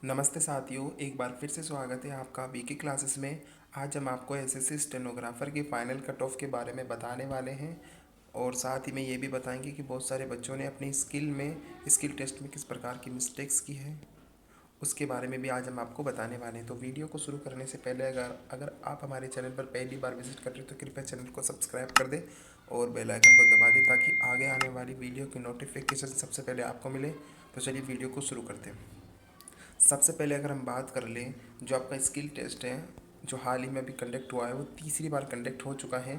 नमस्ते साथियों, एक बार फिर से स्वागत है आपका वीके क्लासेस में। आज हम आपको एसएससी स्टेनोग्राफर के फाइनल कट ऑफ के बारे में बताने वाले हैं और साथ ही में ये भी बताएंगे कि बहुत सारे बच्चों ने अपनी स्किल टेस्ट में किस प्रकार की मिस्टेक्स की है, उसके बारे में भी आज हम आपको बताने वाले हैं। तो वीडियो को शुरू करने से पहले अगर अगर आप हमारे चैनल पर पहली बार विजिट कर रहे हो तो कृपया चैनल को सब्सक्राइब कर दें और बेल आइकन को दबा दें ताकि आगे आने वाली वीडियो की नोटिफिकेशन सबसे पहले आपको मिले। तो चलिए वीडियो को शुरू करते हैं। सबसे पहले अगर हम बात कर लें, जो आपका स्किल टेस्ट है जो हाल ही में अभी कंडक्ट हुआ है वो तीसरी बार कंडक्ट हो चुका है,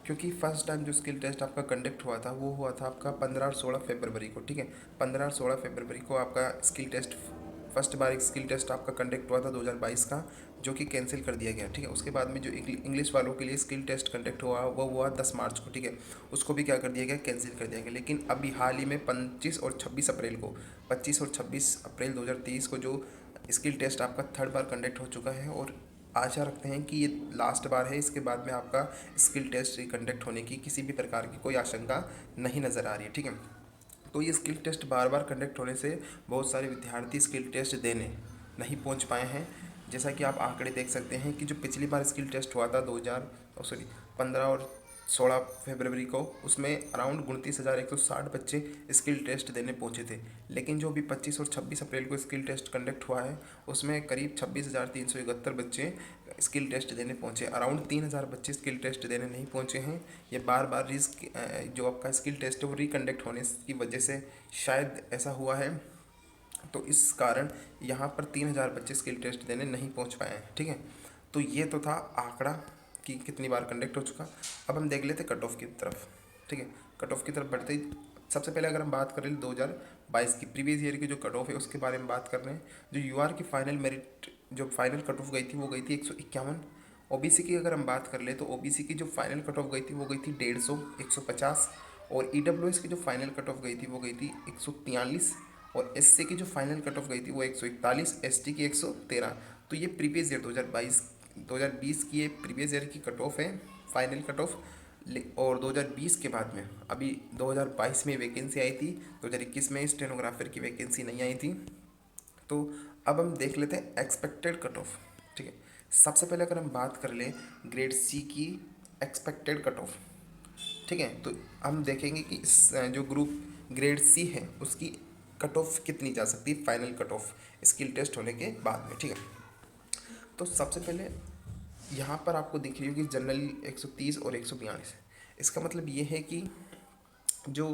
क्योंकि फर्स्ट टाइम जो स्किल टेस्ट आपका कंडक्ट हुआ था वो हुआ था आपका 15 और 16 फरवरी को। ठीक है, 15 और 16 फरवरी को आपका स्किल टेस्ट, फर्स्ट बार एक स्किल टेस्ट आपका कंडक्ट हुआ था 2022 का, जो कि कैंसिल कर दिया गया। ठीक है, उसके बाद में जो इंग्लिश वालों के लिए स्किल टेस्ट कंडक्ट हुआ वो हुआ 10 मार्च को। ठीक है, उसको भी क्या कर दिया गया, कैंसिल कर दिया गया। लेकिन अभी हाल ही में 25 और 26 अप्रैल को 25 और 26 अप्रैल 2023 को जो स्किल टेस्ट आपका थर्ड बार कंडक्ट हो चुका है और आशा रखते हैं कि ये लास्ट बार है। इसके बाद में आपका स्किल टेस्ट कंडक्ट होने की किसी भी प्रकार की कोई आशंका नहीं नज़र आ रही है। ठीक है, तो ये स्किल टेस्ट बार बार कंडक्ट होने से बहुत सारे विद्यार्थी स्किल टेस्ट देने नहीं पहुंच पाए हैं। जैसा कि आप आंकड़े देख सकते हैं कि जो पिछली बार स्किल टेस्ट हुआ था 15 और 16 फरवरी को, उसमें अराउंड 29,160 बच्चे स्किल टेस्ट देने पहुंचे थे। लेकिन जो अभी 25 और 26 अप्रैल को स्किल टेस्ट कंडक्ट हुआ है उसमें करीब 26,371 बच्चे स्किल टेस्ट देने पहुंचे। अराउंड 3,000 बच्चे स्किल टेस्ट देने नहीं पहुंचे हैं। ये बार बार जो आपका स्किल टेस्ट है वो रिकंडक्ट होने की वजह से शायद ऐसा हुआ है। तो इस कारण यहाँ पर 3,000 बच्चे स्किल टेस्ट देने नहीं पहुँच पाए हैं। ठीक है, तो ये तो था आंकड़ा कि कितनी बार कंडक्ट हो चुका। अब हम देख लेते कट ऑफ की तरफ। ठीक है, कट ऑफ की तरफ बढ़ते ही सबसे पहले अगर हम बात करें 2022 की प्रीवियस ईयर की जो कट ऑफ है उसके बारे में बात कर रहे हैं। जो यूआर की फाइनल मेरिट जो फाइनल कट ऑफ गई थी वो गई थी 151। ओबीसी की अगर हम बात कर ले तो ओबीसी की जो फाइनल कट ऑफ गई थी वो गई थी 150, 150। और ईडब्ल्यूएस की जो फाइनल कट ऑफ गई थी वो गई थी 143। और एससी की जो फाइनल कट ऑफ गई थी वो 141, एसटी की 113। तो ये प्रीवियस ईयर 2020 की ये प्रीवियस ईयर की कट ऑफ है, फाइनल कट ऑफ। और 2020 के बाद में अभी 2022 में वैकेंसी आई थी, 2021 में स्टेनोग्राफर की वैकेंसी नहीं आई थी। तो अब हम देख लेते हैं एक्सपेक्टेड कट ऑफ। ठीक है, सबसे पहले अगर हम बात कर लें ग्रेड सी की एक्सपेक्टेड कट ऑफ। ठीक है, तो हम देखेंगे कि इस जो ग्रुप ग्रेड सी है उसकी कट ऑफ कितनी जा सकती है final cut off skill test होने के बाद में। ठीक है, तो सबसे पहले यहाँ पर आपको दिख रही होगी जनरल 130 और 142। इसका मतलब ये है कि जो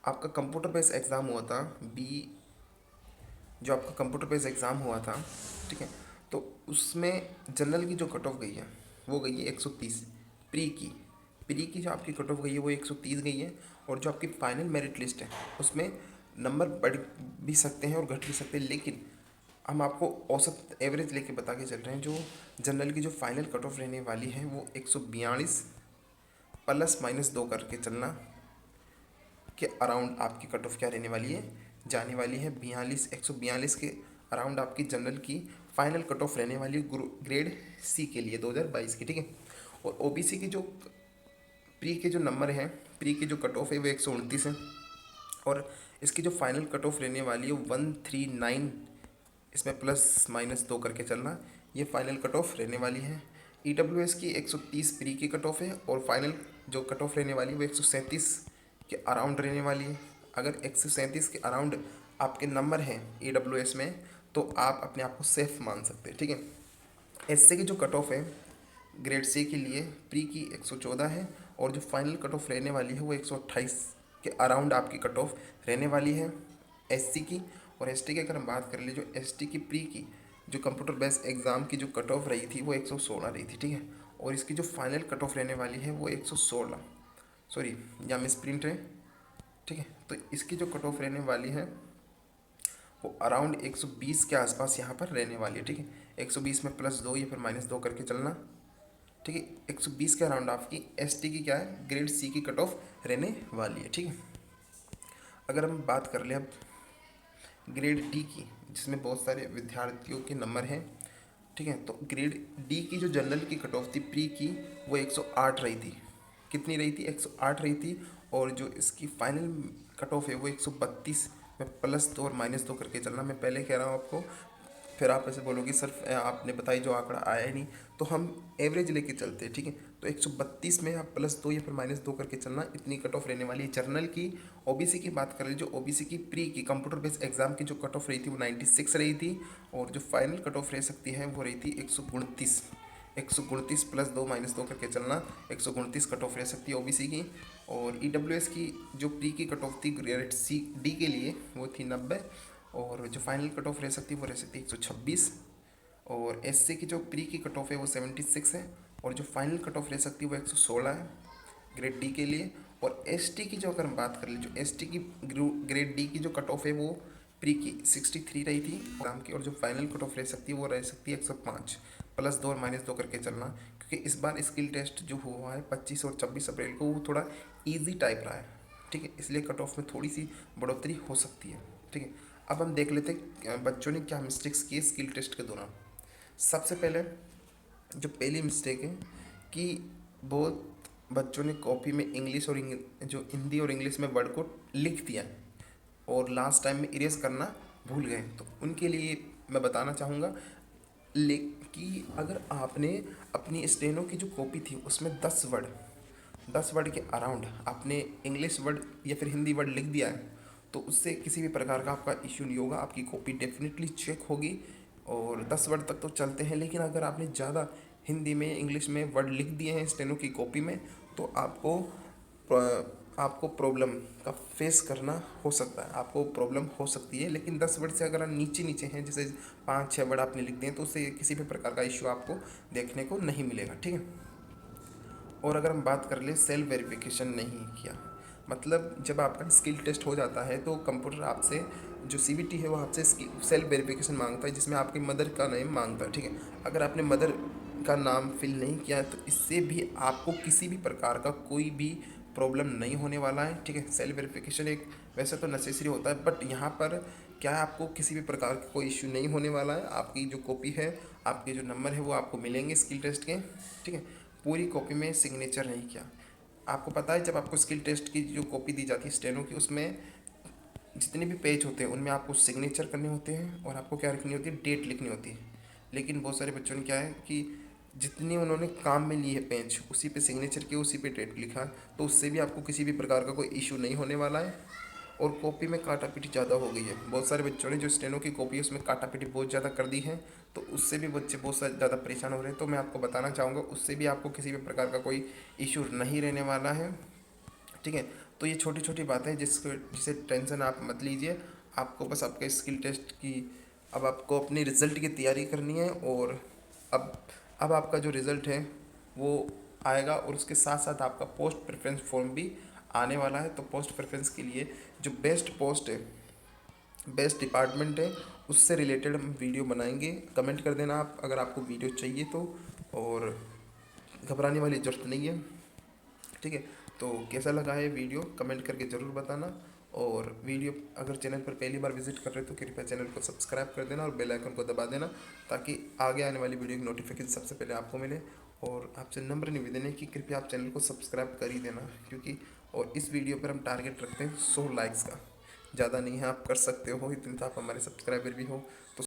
आपका कंप्यूटर बेस्ड एग्ज़ाम हुआ था जो आपका कंप्यूटर बेस्ड एग्ज़ाम हुआ था, ठीक है, तो उसमें जनरल की जो कट ऑफ गई है वो गई है 130। प्री की जो आपकी कट ऑफ गई है वो 130 गई है। और जो आपकी फाइनल मेरिट लिस्ट है उसमें नंबर बढ़ भी सकते हैं और घट भी सकते हैं, लेकिन हम आपको औसत एवरेज लेके बता के चल रहे हैं। जो जनरल की जो फाइनल कट ऑफ रहने वाली है वो 142 प्लस माइनस 2 करके चलना के अराउंड आपकी कट ऑफ क्या रहने वाली है, जाने वाली है 142 के अराउंड आपकी जनरल की फाइनल कट ऑफ रहने वाली ग्रेड सी के लिए 2022 की। ठीक है, और ओबीसी की जो प्री के जो नंबर हैं, प्री की जो कट ऑफ है वो 129 है और इसकी जो फाइनल कट ऑफ रहने वाली है 139, इसमें प्लस माइनस 2 करके चलना, ये फाइनल कट ऑफ रहने वाली है। ईडब्ल्यूएस की 130 प्री की कट ऑफ है और फाइनल जो कट ऑफ रहने वाली है वो 137 के अराउंड रहने वाली है। अगर 137 के अराउंड आपके नंबर हैं ईडब्ल्यूएस में तो आप अपने आप को सेफ मान सकते हैं। ठीक है, एससी की जो कट ऑफ है ग्रेड सी के लिए प्री की 114 है और जो फाइनल कट ऑफ रहने वाली है वो 128 के अराउंड आपकी कट ऑफ रहने वाली है एससी की। और एसटी की अगर हम बात कर ले, जो एसटी की प्री की जो कंप्यूटर बेस्ड एग्ज़ाम की जो कट ऑफ रही थी वो 116 रही थी। ठीक है, और इसकी जो फाइनल कट ऑफ रहने वाली है वो 116, सॉरी या मिस प्रिंट है। ठीक है, तो इसकी जो कट ऑफ रहने वाली है वो अराउंड 120 के आसपास यहाँ पर रहने वाली है। ठीक है, 120 में प्लस 2 या फिर माइनस 2 करके चलना। ठीक है, 120 के अराउंड आपकी एसटी की क्या है, ग्रेड सी की कट ऑफ रहने वाली है। ठीक है, अगर हम बात कर ले अब ग्रेड डी की, जिसमें बहुत सारे विद्यार्थियों के नंबर हैं। ठीक है, तो ग्रेड डी की जो जनरल की कट ऑफ थी प्री की वो 108 रही थी। कितनी रही थी, 108 रही थी। और जो इसकी फाइनल कट ऑफ है वो 132 में प्लस 2 और माइनस 2 करके चलना। मैं पहले कह रहा हूँ आपको फिर आप ऐसे बोलोगे सर आपने बताई जो आंकड़ा आया ही नहीं, तो हम एवरेज लेके चलते हैं, ठीक है। तो 132 में आप +2 या फिर -2 करके चलना, इतनी कट ऑफ रहने वाली है जर्नल की। ओबीसी की बात करें, जो ओबीसी की प्री की कंप्यूटर बेस्ड एग्जाम की जो कट ऑफ रही थी वो 96 रही थी, और जो फाइनल कट ऑफ रह सकती है वो रही थी 129। 129 +2 -2 करके चलना, 129 कट ऑफ रह सकती है ओबीसी की। और ईडब्ल्यूएस की जो प्री की कट ऑफ थी ग्रेड सी डी के लिए वो थी 90, और जो फाइनल कट ऑफ रह सकती है वो रह सकती है 126। और एससी की जो प्री की कट ऑफ है वो 76 है, और जो फाइनल कट ऑफ रह सकती है वो 116 है ग्रेड डी के लिए। और एसटी की जो अगर हम बात कर ले, जो एसटी की ग्रेड डी की जो कट ऑफ है वो प्री की 63 रही थी एग्जाम की, और जो फाइनल कट ऑफ रह सकती है वो रह सकती है 105। +2 और -2 करके चलना, क्योंकि इस बार स्किल टेस्ट जो हुआ है 25 और 26 अप्रैल को वो थोड़ा ईजी टाइप रहा है, ठीक है, इसलिए कट ऑफ में थोड़ी सी बढ़ोतरी हो सकती है, ठीक है। अब हम देख लेते हैं बच्चों ने क्या मिस्टेक्स किए स्किल टेस्ट के दौरान। सबसे पहले जो पहली मिस्टेक है कि बहुत बच्चों ने कॉपी में इंग्लिश और जो हिंदी और इंग्लिश में वर्ड को लिख दिया और लास्ट टाइम में इरेज करना भूल गए। तो उनके लिए मैं बताना चाहूँगा कि अगर आपने अपनी स्टेनो की जो कॉपी थी उसमें 10 वर्ड के अराउंड आपने इंग्लिश वर्ड या फिर हिंदी वर्ड लिख दिया है, तो उससे किसी भी प्रकार का आपका इश्यू नहीं होगा, आपकी कॉपी डेफिनेटली चेक होगी। और 10 वर्ड तक तो चलते हैं, लेकिन अगर आपने ज़्यादा हिंदी में इंग्लिश में वर्ड लिख दिए हैं स्टेनो की कॉपी में, तो आपको प्रॉब्लम का फेस करना हो सकता है, आपको प्रॉब्लम हो सकती है। लेकिन 10 वर्ड से अगर नीचे नीचे हैं, जैसे 5-6 वर्ड आपने लिख दिए हैं, तो उससे किसी भी प्रकार का इश्यू आपको देखने को नहीं मिलेगा, ठीक है। और अगर हम बात कर ले सेल्फ वेरिफिकेशन नहीं किया, मतलब जब आपका स्किल टेस्ट हो जाता है तो कंप्यूटर आपसे जो सीवीटी है वो आपसे सेल्फ वेरिफिकेशन मांगता है, जिसमें आपकी मदर का नेम मांगता है, ठीक है। अगर आपने मदर का नाम फिल नहीं किया है तो इससे भी आपको किसी भी प्रकार का कोई भी प्रॉब्लम नहीं होने वाला है, ठीक है। सेल्फ वेरिफिकेशन एक वैसे तो नेसेसरी होता है, बट यहाँ पर क्या है, आपको किसी भी प्रकार का कोई इश्यू नहीं होने वाला है। आपकी जो कॉपी है, आपके जो नंबर है वो आपको मिलेंगे स्किल टेस्ट के, ठीक है। पूरी कॉपी में सिग्नेचर नहीं किया। आपको पता है जब आपको स्किल टेस्ट की जो कॉपी दी जाती है स्टेनो की, उसमें जितने भी पेज होते हैं उनमें आपको सिग्नेचर करने होते हैं और आपको क्या रखनी होती है, डेट लिखनी होती है। लेकिन बहुत सारे बच्चों ने क्या है कि जितनी उन्होंने काम में ली है पेज, उसी पे सिग्नेचर किया, उसी पे डेट लिखा, तो उससे भी आपको किसी भी प्रकार का कोई इशू नहीं होने वाला है। और कॉपी में काटापीटी ज़्यादा हो गई है, बहुत सारे बच्चों ने जो स्टेनो की कॉपी है उसमें काटापीटी बहुत ज़्यादा कर दी है, तो उससे भी बच्चे बहुत ज़्यादा परेशान हो रहे हैं। तो मैं आपको बताना चाहूँगा उससे भी आपको किसी भी प्रकार का कोई इशू नहीं रहने वाला है, ठीक है। तो ये छोटी छोटी बातें जिसे टेंशन आप मत लीजिए, आपको बस आपके स्किल टेस्ट की अब आपको अपनी रिज़ल्ट की तैयारी करनी है। और अब अब आपका जो रिज़ल्ट है वो आएगा, और उसके साथ साथ आपका पोस्ट प्रेफरेंस फॉर्म भी आने वाला है। तो पोस्ट प्रेफरेंस के लिए जो बेस्ट पोस्ट है, बेस्ट डिपार्टमेंट है, उससे रिलेटेड हम वीडियो बनाएंगे। कमेंट कर देना आप अगर आपको वीडियो चाहिए तो, और घबराने वाली ज़रूरत नहीं है, ठीक है। तो कैसा लगा है वीडियो कमेंट करके ज़रूर बताना। और वीडियो अगर चैनल पर पहली बार विजिट कर रहे हो तो कृपया चैनल को सब्सक्राइब कर देना और बेल आइकन को दबा देना, ताकि आगे आने वाली वीडियो की नोटिफिकेशन सबसे पहले आपको मिले। और आपसे नम्र निवेदन है कि कृपया आप चैनल को सब्सक्राइब कर ही देना, क्योंकि और इस वीडियो पर हम टारगेट रखते हैं 100 लाइक्स का, ज़्यादा नहीं है, आप कर सकते हो, इतने तो आप हमारे सब्सक्राइबर भी हो। तो